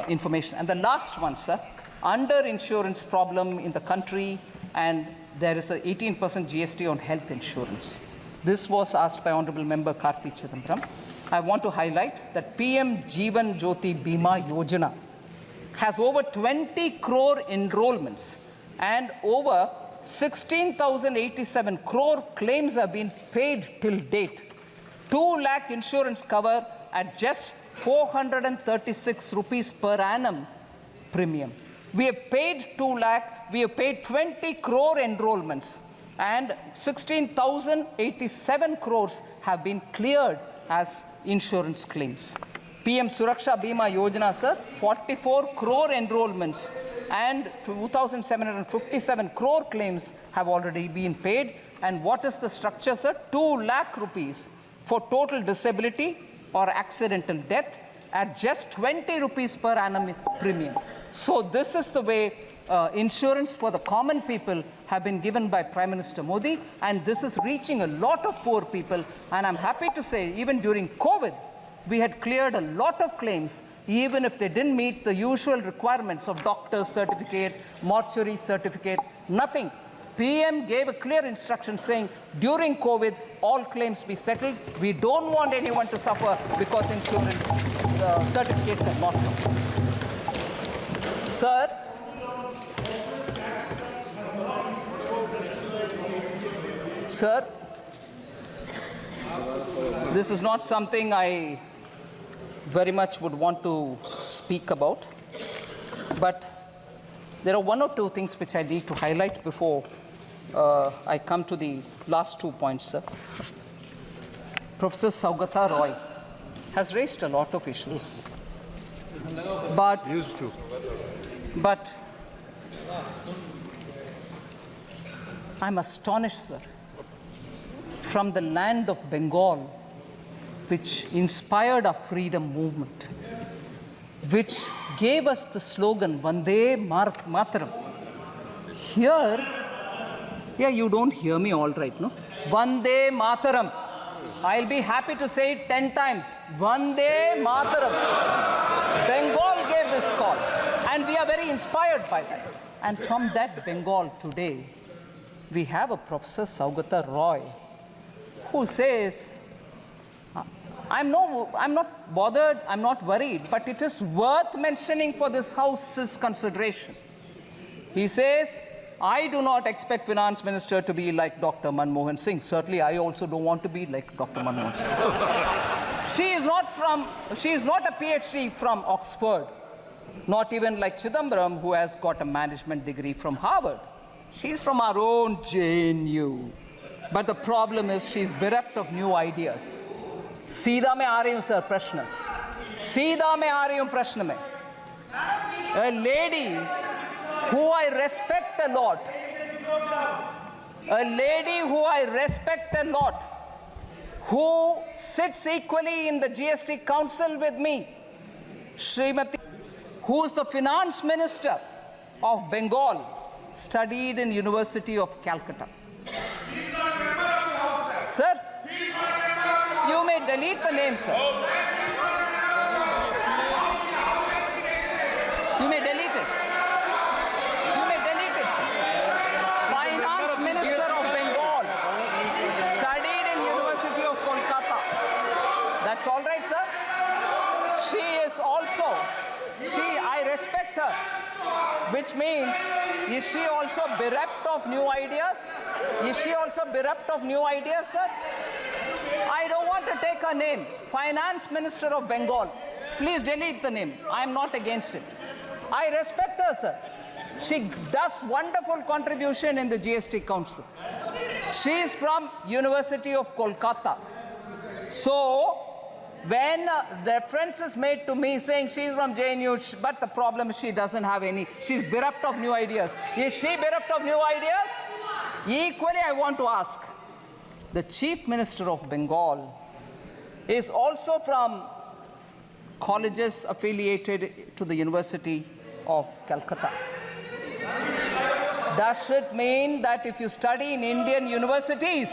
information. And the last one, sir, under-insurance problem in the country, and there is an 18% GST on health insurance. This was asked by Honorable Member Karthi Chidambaram. I want to highlight that PM Jeevan Jyoti Bima Yojana has over 20 crore enrollments and over 16,087 crore claims have been paid till date. 2 lakh insurance cover at just 436 rupees per annum premium. We have paid 2 lakh, we have paid 20 crore enrollments, and 16,087 crores have been cleared as insurance claims. PM Suraksha Bima Yojana, sir, 44 crore enrollments and 2,757 crore claims have already been paid. And what is the structure, sir? 2 lakh rupees for total disability or accidental death at just 20 rupees per annum premium. So this is the way insurance for the common people have been given by Prime Minister Modi, and this is reaching a lot of poor people. And I'm happy to say, even during COVID, we had cleared a lot of claims, even if they didn't meet the usual requirements of doctor's certificate, mortuary certificate, nothing. PM gave a clear instruction saying, during COVID, all claims be settled. We don't want anyone to suffer because insurance certificates have not come. Sir, this is not something I very much would want to speak about, but there are 1 or 2 things which I need to highlight before I come to the last 2 points, sir. Professor Saugata Roy has raised a lot of issues, but I'm astonished, sir, from the land of Bengal, which inspired our freedom movement, which gave us the slogan, Vande Mataram. Here, yeah, you don't hear me all right, no? Vande Mataram. I'll be happy to say it 10 times. Vande Mataram. Bengal gave this call, and we are very inspired by that. And from that Bengal today, we have a Professor Saugata Roy, who says, I'm not bothered, I'm not worried, but it is worth mentioning for this House's consideration. He says, I do not expect Finance Minister to be like Dr. Manmohan Singh. Certainly, I also don't want to be like Dr. Manmohan Singh. She is not a PhD from Oxford, not even like Chidambaram, who has got a management degree from Harvard. She's from our own JNU. But the problem is she's bereft of new ideas. सीधा मैं आ रही हूँ sir प्रश्न, सीधा मैं आ रही हूँ प्रश्न में. A lady who I respect a lot, who sits equally in the GST Council with me, Srimati, who is the Finance Minister of Bengal, studied in University of Calcutta. Sirs, you may delete the name, sir. You may delete it. You may delete it, sir. Finance Minister of Bengal, studied in University of Kolkata. That's all right, sir. She is also, I respect her, which means, is she also bereft of new ideas? Is she also bereft of new ideas, sir? I don't want to take her name. Finance Minister of Bengal. Please delete the name. I am not against it. I respect her, sir. She does wonderful contribution in the GST Council. She is from University of Kolkata. So, when the reference is made to me saying she is from JNU, but the problem is she doesn't have any, she's bereft of new ideas. Is she bereft of new ideas? Equally, I want to ask, the Chief Minister of Bengal is also from colleges affiliated to the University of Calcutta. Does it mean that if you study in Indian universities,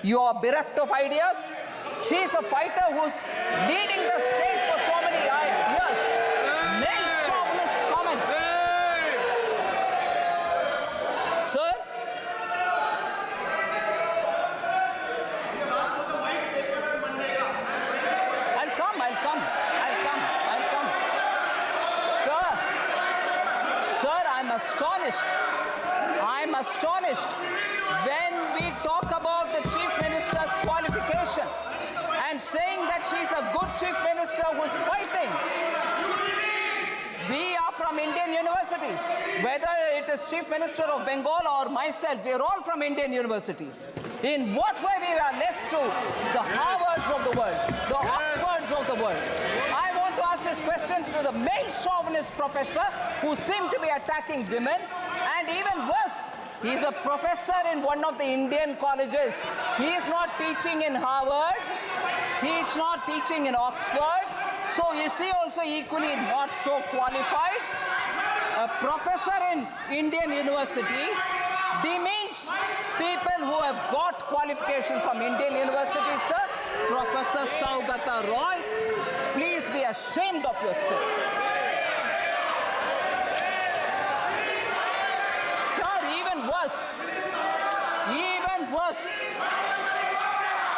you are bereft of ideas? She is a fighter who's leading the state for so many years. astonished when we talk about the Chief Minister's qualification and saying that she's a good Chief Minister who's fighting. We are from Indian universities. Whether it is Chief Minister of Bengal or myself, we are all from Indian universities. In what way we are less to the Harvards of the world, the Oxfords of the world? I want to ask this question to the main chauvinist professor who seemed to be attacking women, and even worse, he is a professor in one of the Indian colleges. He is not teaching in Harvard. He is not teaching in Oxford. So is he also equally not so qualified? A professor in Indian university demeans people who have got qualification from Indian universities, sir. Professor Saugata Roy, please be ashamed of yourself. Sir, even worse,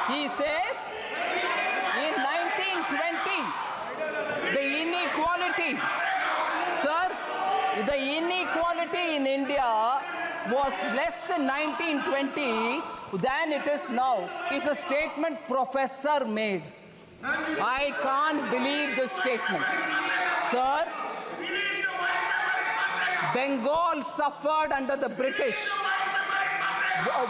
he says in 1920, the inequality, sir, the inequality in India was less in 1920 than it is now. It's a statement professor made. I can't believe this statement. Sir, Bengal suffered under the British.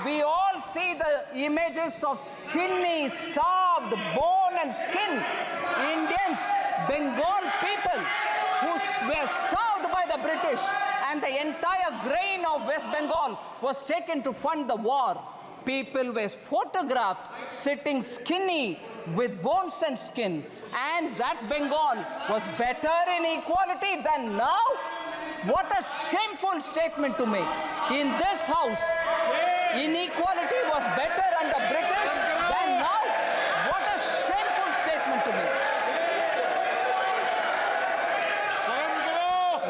We all see the images of skinny, starved, bone and skin Indians, Bengal people who were starved by the British, and the entire grain of West Bengal was taken to fund the war. People were photographed sitting skinny with bones and skin, and that Bengal was better in equality than now? What a shameful statement to make. In this house, inequality was better under British than now? What a shameful statement to make.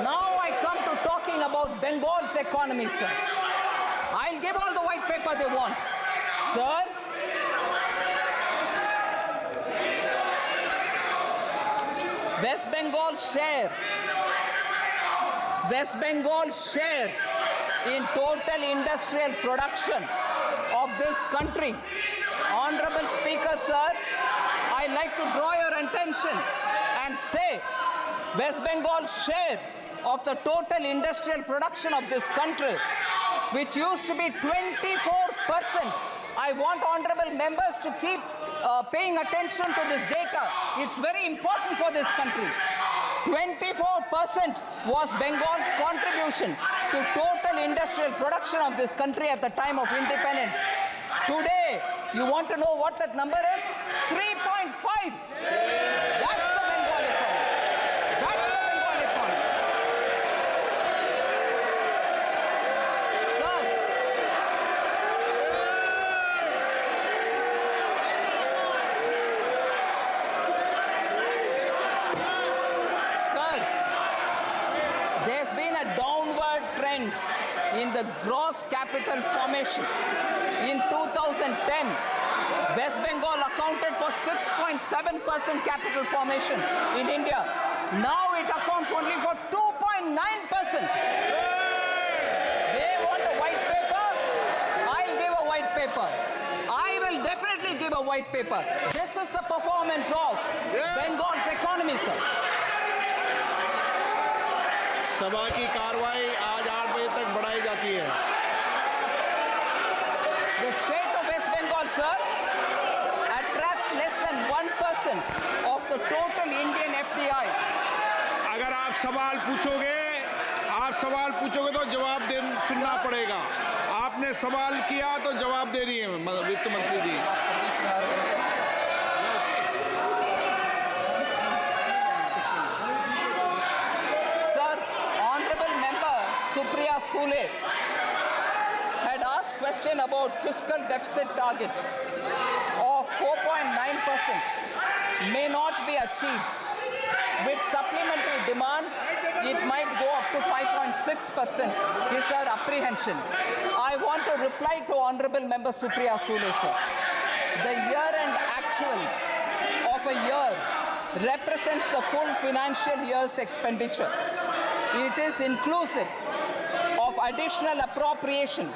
Now I come to talking about Bengal's economy, sir. I'll give all the white paper they want. Sir, West Bengal's share in total industrial production of this country. Honorable Speaker, sir, I'd like to draw your attention and say West Bengal's share of the total industrial production of this country, which used to be 24%. I want honorable members to keep paying attention to this data. It's very important for this country. 24% was Bengal's contribution to total industrial production of this country at the time of independence. Today, you want to know what that number is? 3.5. That's the Bengal economy. That's the Bengal economy. Sir, there's been a downward trend in the gross capital formation. In 2010, West Bengal accounted for 6.7% capital formation in India. Now it accounts only for 2.9%. They want a white paper? I'll give a white paper. I will definitely give a white paper. This is the performance of Bengal's economy, sir. सभा की कार्रवाई आज 8 बजे तक बढ़ाई जाती है। The state of West Bengal, sir, attracts less than 1% of the total Indian FDI. अगर आप सवाल पूछोगे तो जवाब सुनना पड़ेगा। आपने सवाल किया तो जवाब दे रही है वित्त मंत्री जी। Supriya Sule had asked question about fiscal deficit target of 4.9% may not be achieved. With supplementary demand, it might go up to 5.6% is our apprehension. I want to reply to Honorable Member Supriya Sule, sir. The year-end actuals of a year represents the full financial year's expenditure. It is inclusive of additional appropriation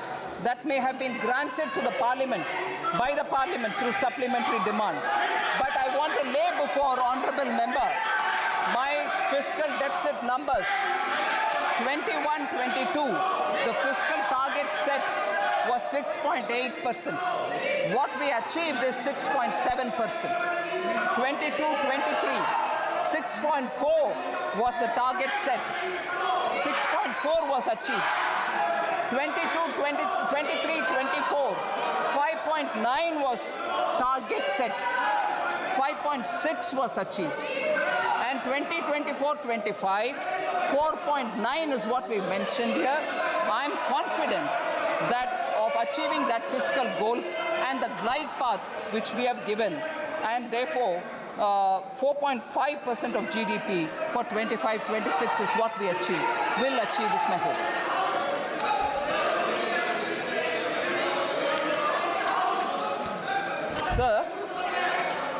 that may have been granted to the Parliament by the Parliament through supplementary demand. But I want to lay before honourable member my fiscal deficit numbers. 21-22, the fiscal target set was 6.8%. What we achieved is 6.7%. 22-23, 6.4 was the target set. 6.4 was achieved. 23-24, 5.9 was target set. 5.6 was achieved. And 2024-25, 4.9 is what we mentioned here. I'm confident that of achieving that fiscal goal and the glide path which we have given, and therefore 4.5% of GDP for 25-26 is what we achieve. Will achieve is my hope. Sir,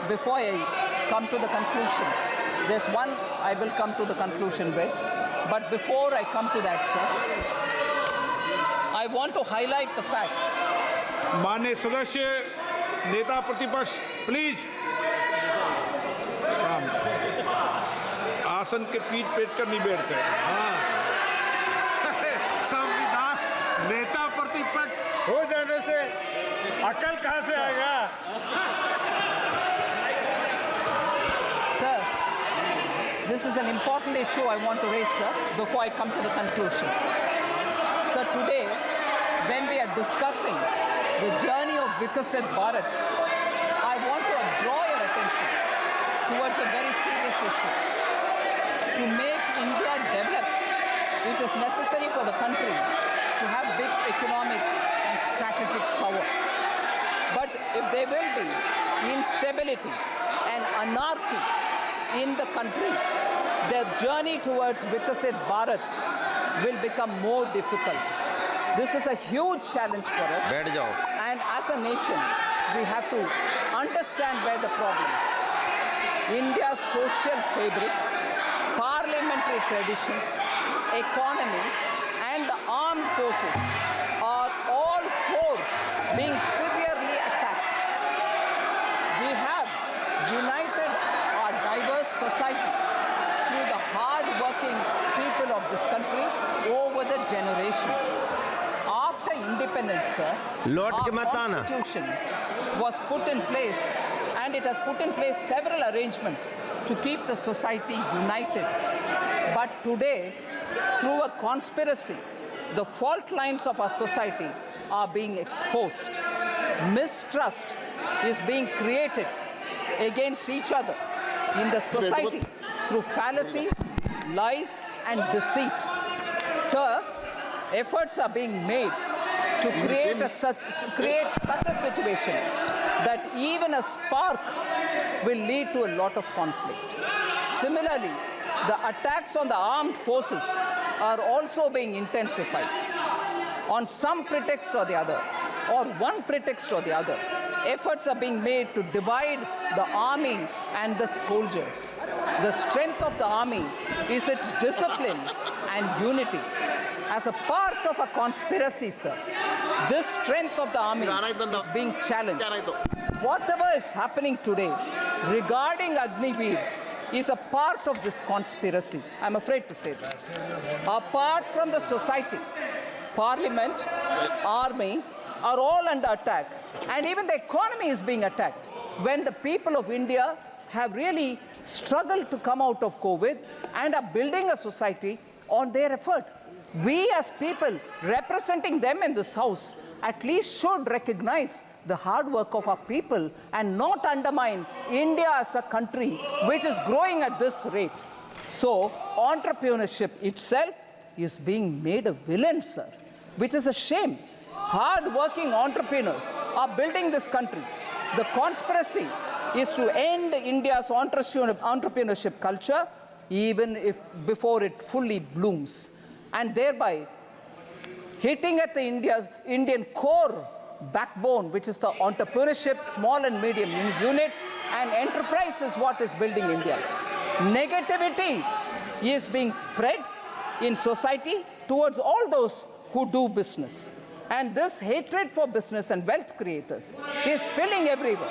before I come to the conclusion, there's one I will come to the conclusion with. But before I come to that, sir, I want to highlight the fact. माननीय सदस्य, नेता प्रतिपक्ष, please आसन के पीठ पेट कर नहीं बैठते। संविधान नेता प्रतिपक्ष हो जाने से अकल कहाँ से आएगा? Sir, this is an important issue I want to raise, sir, before I come to the conclusion. Sir, today, when we are discussing the journey of Viksit Bharat, I want to draw your attention towards a very serious issue. To make India develop, it is necessary for the country to have big economic and strategic power. But if there will be instability and anarchy in the country, the journey towards Viksit Bharat will become more difficult. This is a huge challenge for us. And as a nation, we have to understand where the problem is. India's social fabric, parliamentary traditions, economy, and the armed forces are all four being severely attacked. We have united our diverse society through the hard-working people of this country over the generations. After independence, sir, our constitution was put in place, and it has put in place several arrangements to keep the society united. But today, through a conspiracy, the fault lines of our society are being exposed. Mistrust is being created against each other in the society through fallacies, lies, and deceit. Sir, efforts are being made to create such a situation that even a spark will lead to a lot of conflict. Similarly, the attacks on the armed forces are also being intensified on some pretext or the other, or one pretext or the other. Efforts are being made to divide the army and the soldiers. The strength of the army is its discipline and unity. As a part of a conspiracy, sir, this strength of the army is being challenged. Whatever is happening today regarding Agniveer is a part of this conspiracy. I'm afraid to say this. Apart from the society, parliament, army are all under attack, and even the economy is being attacked. When the people of India have really struggled to come out of COVID and are building a society on their effort, we as people representing them in this house at least should recognize the hard work of our people and not undermine India as a country which is growing at this rate. So entrepreneurship itself is being made a villain, sir, which is a shame. Hard-working entrepreneurs are building this country. The conspiracy is to end India's entrepreneurship culture, even if before it fully blooms, and thereby hitting at the Indian core backbone, which is the entrepreneurship, small and medium units, and enterprise is what is building India. Negativity is being spread in society towards all those who do business. And this hatred for business and wealth creators is spilling everywhere.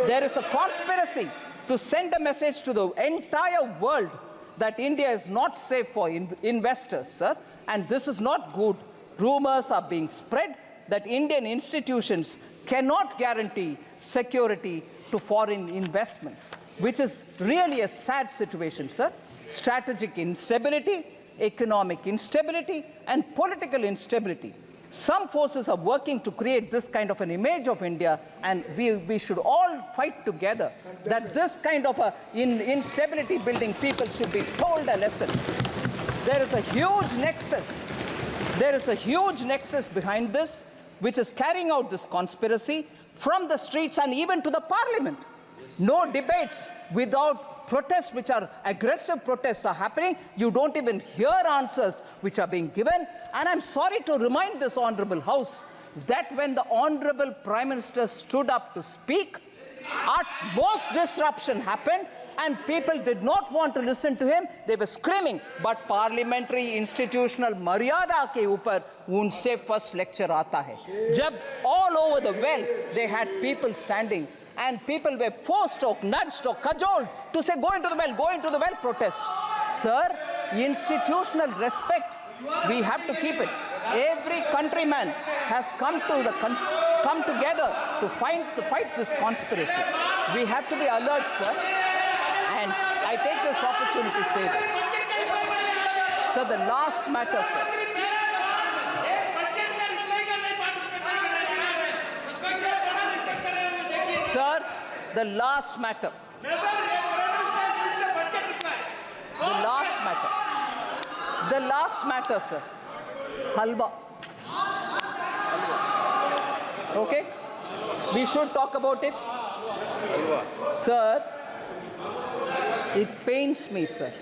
There is a conspiracy to send a message to the entire world that India is not safe for investors, sir, and this is not good. Rumors are being spread that Indian institutions cannot guarantee security to foreign investments, which is really a sad situation, sir. Strategic instability, economic instability, and political instability. Some forces are working to create this kind of an image of India, and we should all fight together that this kind of instability building people should be told a lesson. There is a huge nexus. There is a huge nexus behind this, which is carrying out this conspiracy from the streets and even to the parliament. No debates without protests, which are aggressive protests, are happening. You don't even hear answers which are being given. And I'm sorry to remind this honorable House that when the honorable Prime Minister stood up to speak, at most disruption happened and people did not want to listen to him. They were screaming, but parliamentary institutional maryada ke upar unse first lecture aata hai. Jab all over the well they had people standing and people were forced or nudged or cajoled to say, go into the well, protest. Sir, institutional respect, we have to keep it. Every countryman has come together to fight this conspiracy. We have to be alert, sir. And I take this opportunity to say this. Sir, the last matter, sir. Sir, the last matter. The last matter, sir. Halwa. Okay? We should talk about it. Sir, it pains me, sir.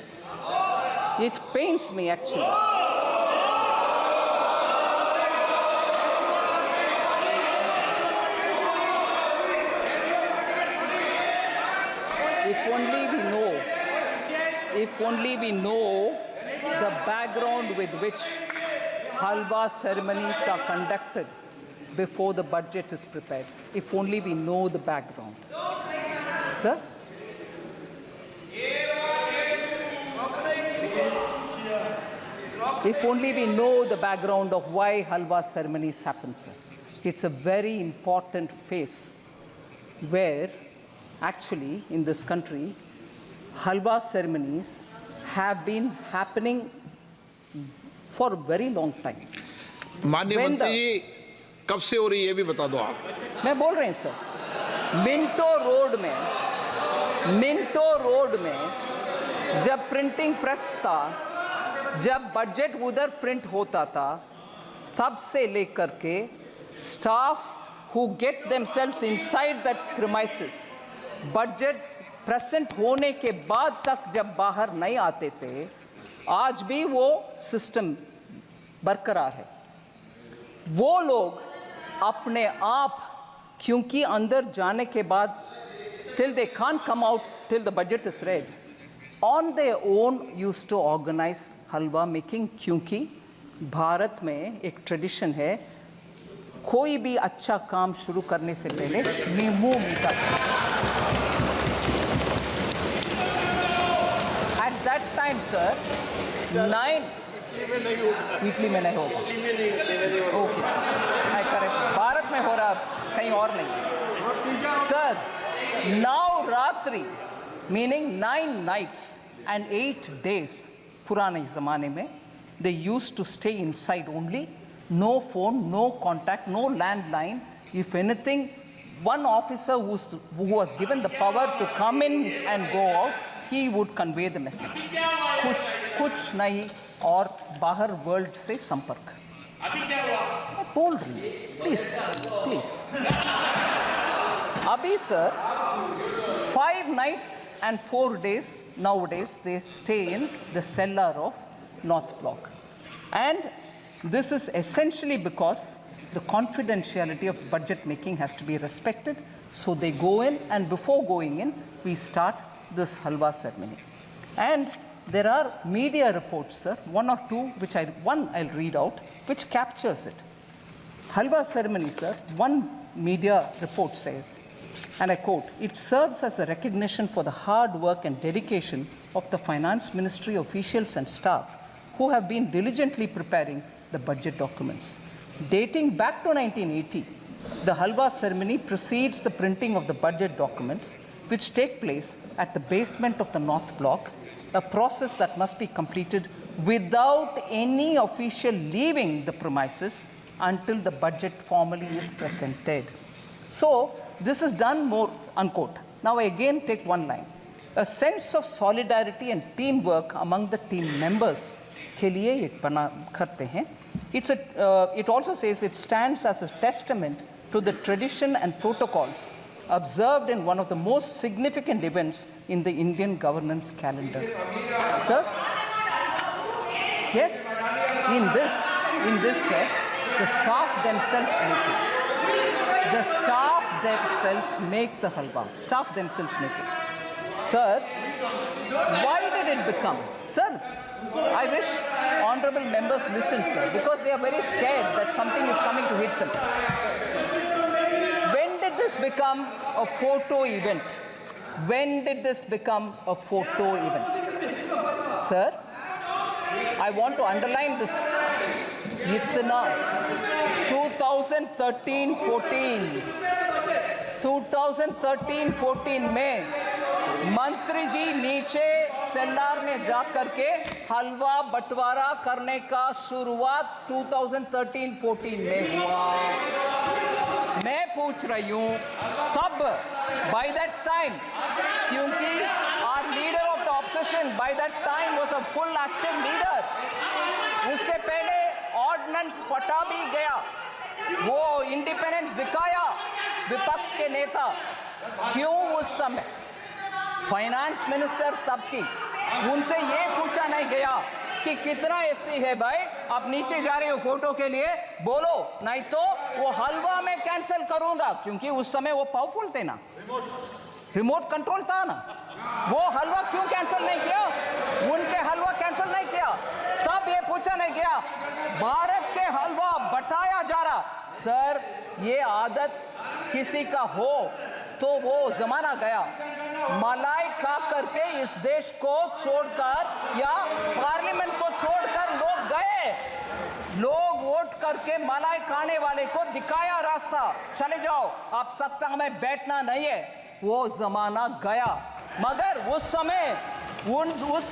It pains me, actually. If only we know the background with which halwa ceremonies are conducted before the budget is prepared. If only we know the background. Sir? If only we know the background of why halwa ceremonies happen, sir. It's a very important phase where actually in this country halwa ceremonies have been happening for a very long time. माननीय मंत्री जी, कब से हो रही है ये भी बता दो आप। मैं बोल रहे हैं सर, मिंटो रोड में जब प्रिंटिंग प्रेस था, जब बजट उधर प्रिंट होता था, तब से लेकर के staff who get themselves inside that premises, budget present होने के बाद तक जब बाहर नहीं आते थे, आज भी वो सिस्टम बरकरार है। वो लोग अपने आप, क्योंकि अंदर जाने के बाद till they can't come out till the budget is read, on their own used to organize halwa making, क्योंकि भारत में एक ट्रेडिशन है, कोई भी अच्छा काम शुरू करने से पहले नींबू मीठा। At that time, sir, 9 Italy में नहीं होगा। ओके, आई करेक्ट, भारत में हो रहा, कहीं और नहीं। Sir, Navratri meaning 9 nights and 8 days पुराने ज़माने में they used to stay inside only, no phone, no contact, no landline. If anything, one officer who was given the power to come in and go out, he would convey the message. कुछ नहीं और बाहर world से संपर्क। बोल रही हूँ, please. अभी sir 5 nights and 4 days nowadays they stay in the cellar of North Block, and this is essentially because the confidentiality of budget making has to be respected. So they go in, and before going in, we start this halwa ceremony. And there are media reports, sir, one or two, which I'll read out, which captures it. Halwa ceremony, sir, one media report says, and I quote, "It serves as a recognition for the hard work and dedication of the Finance Ministry officials and staff who have been diligently preparing the budget documents. Dating back to 1980, the Halwa ceremony precedes the printing of the budget documents, which take place at the basement of the North Block, a process that must be completed without any official leaving the premises until the budget formally is presented." So, this is done more, unquote. Now, I again take one line. A sense of solidarity and teamwork among the team members के लिए ये बना करते हैं. It also says it stands as a testament to the tradition and protocols observed in one of the most significant events in the Indian governance calendar. Sir? Yes? In this, sir, the staff themselves make it. The staff themselves make the halwa. Staff themselves make it. Sir, why did it become? Sir, I wish honorable members listen, sir, because they are very scared that something is coming to hit them. When did this become a photo event? When did this become a photo event? Sir, I want to underline this. Itna 2013-14 में मंत्री जी नीचे सेल्लार में जाकर के हलवा बंटवारा करने का शुरुआत 2013-14 में हुआ. मैं पूछ रही हूँ तब by that time, क्योंकि our leader of the opposition by that time was a full active leader. उससे पहले ऑर्डिनेंस फटा भी गया, वो इंडिपेंडेंस दिखाया विपक्ष के नेता. क्यों उस समय फाइनेंस मिनिस्टर तब की उनसे ये पूछा नहीं गया कि कितना एससी है भाई, आप नीचे जा रहे हो फोटो के लिए, बोलो नहीं तो वो हलवा में कैंसिल करूंगा, क्योंकि उस समय वो पावरफुल थे ना, रिमोट कंट्रोल था ना. वो हलवा क्यों कैंसिल नहीं किया? उनके हलवा कैंसिल नहीं किया, तब ये पूछा नहीं गया. भारत के हलवा बटाया जा रहा. सर, ये आदत किसी का हो तो वो जमाना गया. मलाई खा करके इस देश को छोड़कर या पार्लियामेंट को छोड़कर लोग गए. लोग वोट करके मलाई खाने वाले को दिखाया रास्ता, चले जाओ, आप सत्ता में बैठना नहीं है. वो जमाना गया. मगर उस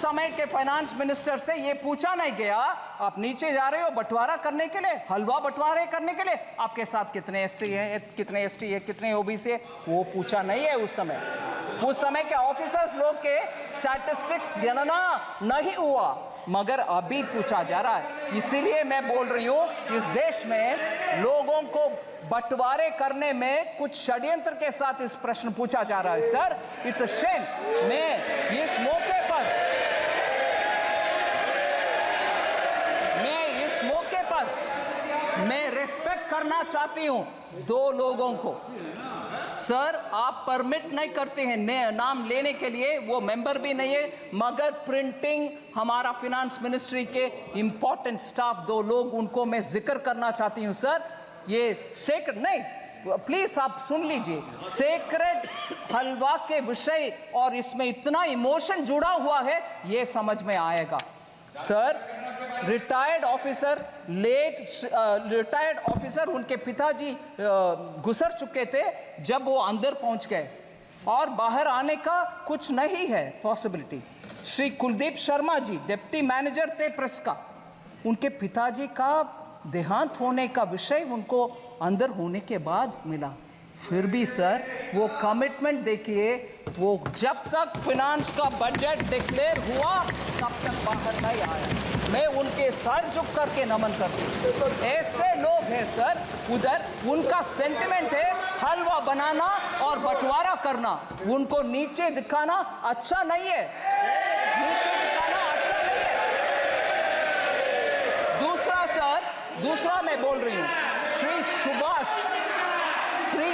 समय के फाइनेंस मिनिस्टर से ये पूछा नहीं गया, आप नीचे जा रहे हो बंटवारा करने के लिए, हलवा बंटवारे करने के लिए, आपके साथ कितने एससी हैं, कितने एसटी है, कितने ओबीसी है, वो पूछा नहीं है. उस समय के ऑफिसर्स लोग के स्टैटिस्टिक्स गणना नहीं हुआ, मगर अभी पूछा जा रहा है. इसीलिए मैं बोल रही हूँ, इस देश में लोगों को बंटवारे करने में कुछ षड्यंत्र के साथ इस प्रश्न पूछा जा रहा है. Sir, it's a shame. मैं इस मौके पर मैं रिस्पेक्ट करना चाहती हूं दो लोगों को. सर, आप परमिट नहीं करते हैं नाम लेने के लिए, वो मेंबर भी नहीं है, मगर प्रिंटिंग हमारा फिनेंस मिनिस्ट्री के इंपॉर्टेंट स्टाफ दो लोग, उनको मैं जिक्र करना चाहती हूं. सर, ये सेक्रेट नहीं, प्लीज आप सुन लीजिए, सेक्रेट हलवा के विषय और इसमें इतना इमोशन जुड़ा हुआ है, ये समझ में आएगा. सर, रिटायर्ड ऑफिसर उनके पिताजी गुजर चुके थे जब वो अंदर पहुंच गए और बाहर आने का कुछ नहीं है possibility. Shri Kuldeep Sharma ji deputy manager थे प्रेस का, उनके पिताजी का देहांत होने का विषय उनको अंदर होने के बाद मिला. फिर भी सर, वो कमिटमेंट देखिए, वो जब तक फिनांस का बजट डिक्लेयर हुआ तब तक बाहर नहीं आया. मैं उनके सर झुक करके नमन करती हूँ. ऐसे लोग हैं सर, उधर उनका सेंटिमेंट है हलवा बनाना और बंटवारा करना, उनको नीचे दिखाना अच्छा नहीं है, नीचे दिखाना अच्छा नहीं है. दूसरा मैं बोल रही हूँ, श्री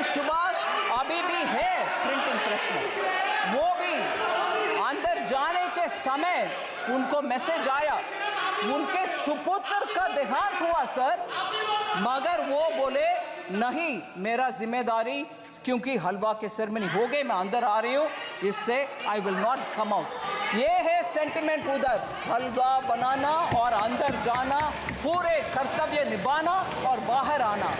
सुभाष अभी भी है प्रिंटिंग प्रेस में, वो भी अंदर जाने के समय उनको मैसेज आया, उनके सुपुत्र का देहांत हुआ सर, मगर वो बोले नहीं, मेरा जिम्मेदारी, क्योंकि हलवा के सेरेमनी हो गई, मैं अंदर आ रही हूँ, इससे I will not come out. ये है सेंटिमेंट उधर, हलवा बनाना और अंदर जाना, पूरे कर्तव्य निभाना और बाहर आना,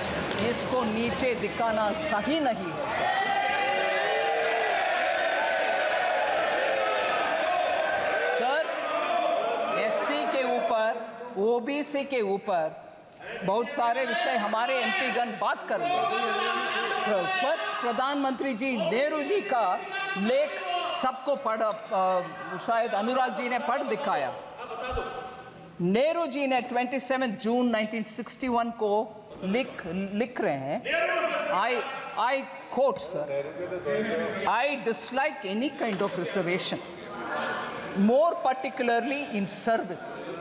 इसको नीचे दिखाना सही नहीं है सर। सर, एससी के ऊपर, ओबीसी के ऊपर बहुत सारे विषय हमारे एमपी गण बात कर रहे हैं। फर्स्ट प्रधानमंत्री जी नेहरू जी का लेख सबको शायद अनुराग जी ने पढ़ दिखाया। नेहरू जी ने 27 जून 1961 को लिख रहे हैं, I quote sir, I dislike any kind of reservation, more particularly in service.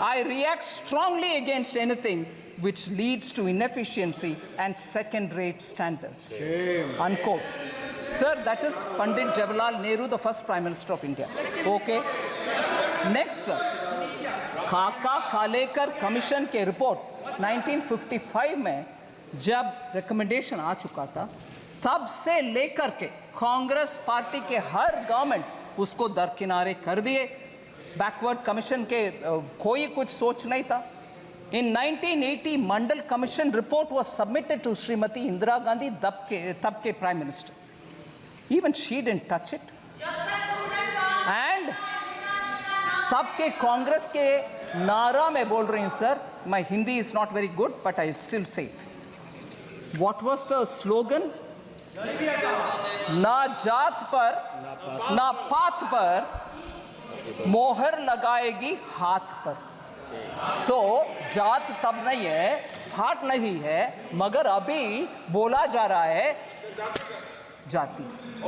I react strongly against anything which leads to inefficiency and second-rate standards. Unquote. Sir, that is Pandit Jawaharlal Nehru, the first Prime Minister of India. Okay. Next, sir. खाका खालेकर commission के report 1955 में जब recommendation आ चुका था, तब से लेकर के कांग्रेस पार्टी के हर गवर्नमेंट उसको दरकिनारे कर दिए। बैकवर्ड कमीशन के कोई कुछ सोच नहीं था। In 1980, Mandal Commission report was submitted to Srimati Indira Gandhi, तब के Prime Minister. Even she didn't touch it. And तब के कांग्रेस के नारा में बोल रही हूँ sir, my Hindi is not very good, but I'll still say it. What was the slogan? ना जात पर, ना पात पर, मोहर लगाएगी हाथ पर। सो जात तब नहीं है, फाट नहीं है, मगर अभी बोला जा रहा है जाति,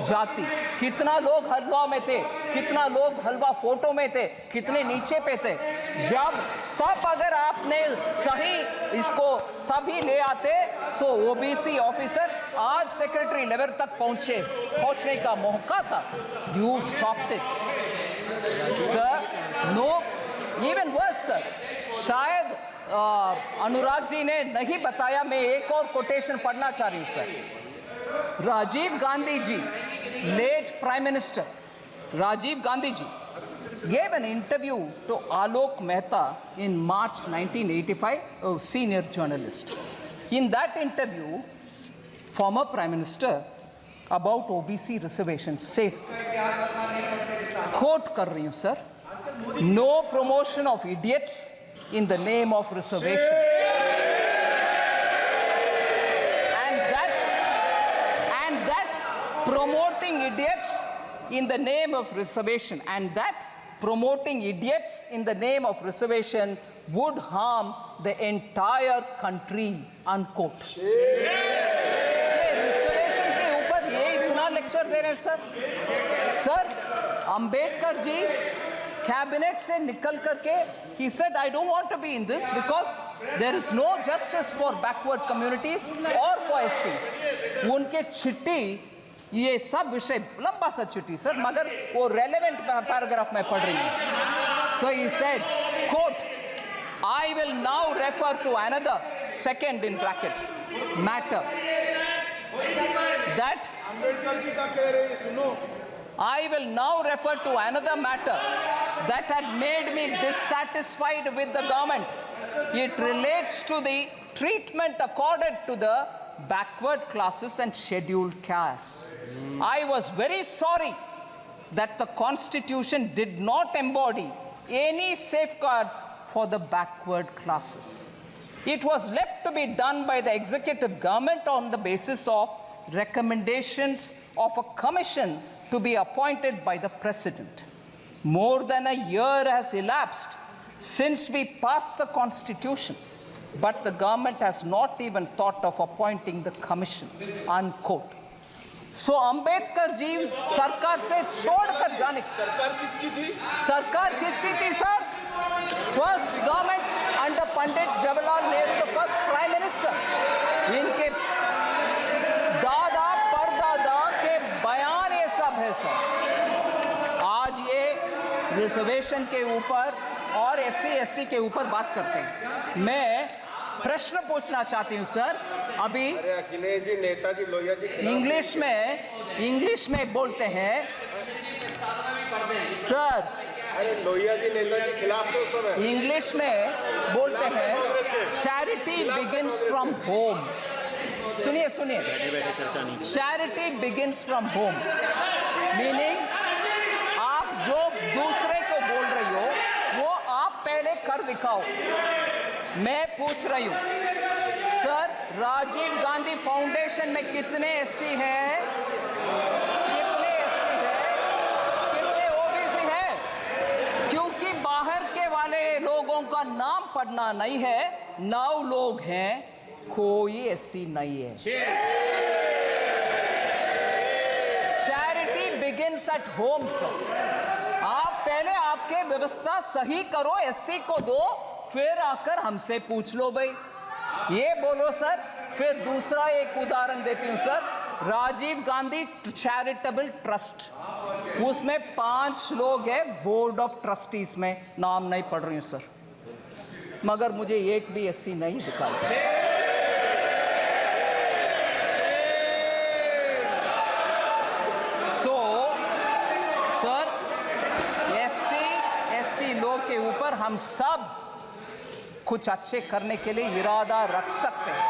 जाति। कितना लोग हलवा में थे, कितना लोग हलवा फोटो में थे, कितने नीचे पे थे। जब तब अगर आपने सही इसको तभी ले आते तो ओबीसी ऑफिसर आज सेक्रेटरी लेवल तक पहुंचने का मौका था। You stopped it sir. No, even worse sir, शायद अनुराग जी ने नहीं बताया, मैं एक और कोटेशन पढ़ना चाह रही हूँ sir. Rajiv Gandhi ji, late prime minister Rajiv Gandhi ji gave an interview to Alok Mehta in March 1985, a senior journalist. In that interview, former Prime Minister about OBC reservation says this, quote कर रही हूँ sir, no promotion of idiots in the name of reservation. And that promoting idiots in the name of reservation, and that promoting idiots in the name of reservation would harm the entire country, unquote. Reservation के ऊपर ये इतना lecture दे रहे हैं sir. Ambedkar ji cabinet से निकल करके he said I don't want to be in this because there is no justice for backward communities or for SCs. उनके चिट्ठी ये सब विषय लंबा सा चिट्ठी सर, मगर वो रेलेवेंट पैराग्राफ में पढ़ रही हूँ। So he said, quote, I will now refer to another, second in brackets, matter that I will now refer to another matter that had made me dissatisfied with the government. It relates to the treatment accorded to the backward classes and scheduled castes. I was very sorry that the Constitution did not embody any safeguards for the backward classes. It was left to be done by the executive government on the basis of recommendations of a commission to be appointed by the President. More than a year has elapsed since we passed the Constitution, but the government has not even thought of appointing the commission, unquote. So Ambedkar ji सरकार से छोड़कर जाने, सरकार किसकी थी? सरकार किसकी थी sir? First government under Pandit Jawaharlal Nehru, the first Prime Minister. इनके दादा परदादा के बयान ये सब है सर। आज ये रिजर्वेशन के ऊपर और SC/ST के ऊपर बात करते हैं। मैं प्रश्न पूछना चाहती हूँ सर। अभी अरे अखिलेश जी, नेताजी लोहिया जी इंग्लिश में बोलते हैं सर। अरे लोहिया जी नेताजी खिलाफ तो उस समय इंग्लिश में बोलते हैं चैरिटी बिगिंस फ्रॉम होम। सुनिए charity begins from home, meaning आप जो दूसरे को बोल रही हो वो आप पहले कर दिखाओ। मैं पूछ रही हूँ सर, राजीव गांधी फाउंडेशन में कितने SC हैं, कितने ST हैं, कितने OBC हैं? क्योंकि बाहर के वाले लोगों का नाम पढ़ना नहीं है, 9 लोग हैं, कोई SC नहीं है। Charity begins at home sir. आप पहले आपके व्यवस्था सही करो, SC को दो, फिर आकर हमसे पूछ लो भाई, ये बोलो सर। फिर दूसरा एक उदाहरण देती हूं sir, Rajiv Gandhi charitable trust, उसमें 5 लोग हैं बोर्ड ऑफ ट्रस्टीज में, नाम नहीं पढ़ रही हूं सर, मगर मुझे एक भी SC नहीं दिखाई। सर SC/ST लोग के ऊपर हम सब कुछ अच्छे करने के लिए इरादा रख सकते हैं,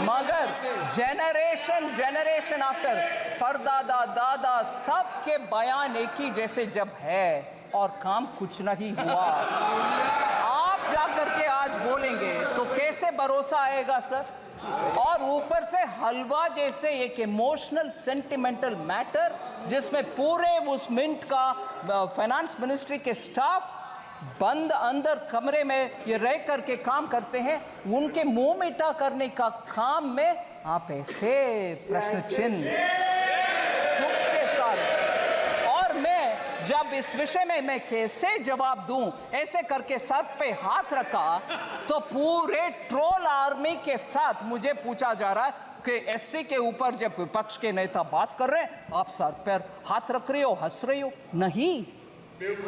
मगर जनरेशन आफ्टर परदादा दादा सबके बयान एक ही जैसे जब है और काम कुछ नहीं हुआ, आप जाकर के आज बोलेंगे तो कैसे भरोसा आएगा सर? और ऊपर से हलवा जैसे एक इमोशनल सेंटिमेंटल मैटर जिसमें पूरे उस मिंट का फाइनेंस मिनिस्ट्री के स्टाफ बंद अंदर कमरे में ये रह करके काम करते हैं, उनके मुंह मीठा करने का काम में आप ऐसे प्रश्न चिन्ह के साथ। और मैं जब इस विषय में मैं कैसे जवाब दूं, ऐसे करके सर पे हाथ रखा तो पूरे ट्रोल आर्मी के साथ मुझे पूछा जा रहा है कि SC के ऊपर जब विपक्ष के नेता बात कर रहे हैं आप सर पर हाथ रख रहे हो, हंस रही हो। नहीं,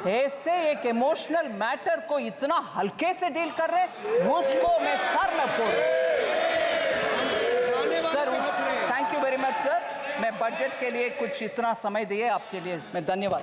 ऐसे एक इमोशनल मैटर को इतना हल्के से डील कर रहे हैं, उसको मैं सर न फोड़। Sir thank you very much sir, मैं बजट के लिए कुछ इतना समय दिए आपके लिए मैं धन्यवाद।